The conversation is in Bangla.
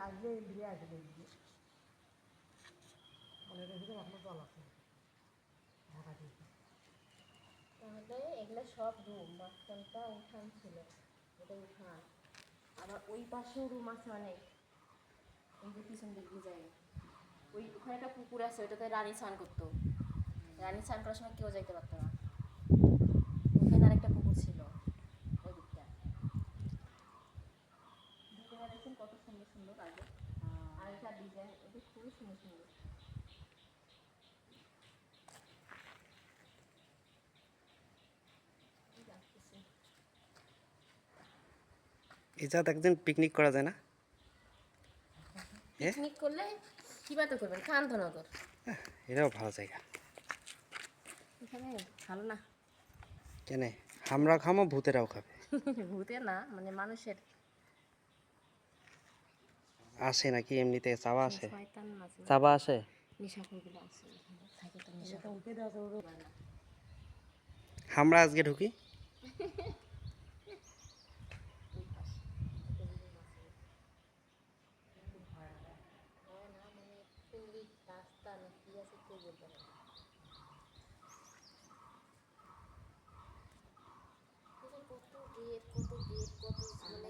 আসবে দিয়ে আসবে অনেক এদিকে এখনো জল আছে ঢাকা দিয়ে। তাহলে এগুলো সব রুম, মাঝখানটা উঠান ছিল, এটা উঠান। আবার ওই পাশেও রুম আছে অনেক, ওই যে পিছন দিক দিয়ে যায়, ওই ওখানে একটা পুকুর আছে, ওইটাতে রানী স্নান করতো। রানী স্নান করার সময় কেউ যাইতে পারতো না। ওখানে আরেকটা পুকুর ছিল ওই দিকটা। ভিতরে দেখুন কত সুন্দর সুন্দর আগে আগেকার ডিজাইন, ওটা খুবই সুন্দর সুন্দর। এই জাত একদিন পিকনিক করা যায় না? পিকনিক করলে কি বাতো করবেন, কান্তনগর এটাও ভালো জায়গা। এখানে ভালো না। কেনে আমরা খামো, ভূতেরাও খাবে। ভূতে না, মানে মানুষের আসে নাকি এমনিতে চাবা আসে? শয়তান আছে, চাবা আসে? নেশাখোরগুলো আছে এখানে থাকে, তো নেশা এটা উঠে দেওয়া না। আমরা আজকে ঢুকি। ওই পাশে একটা room আছে। ভয় না, মানে খুবই রাস্তা না কি আছে কেউ বলতে পারে না। কত গেট কত গেট কত, মানে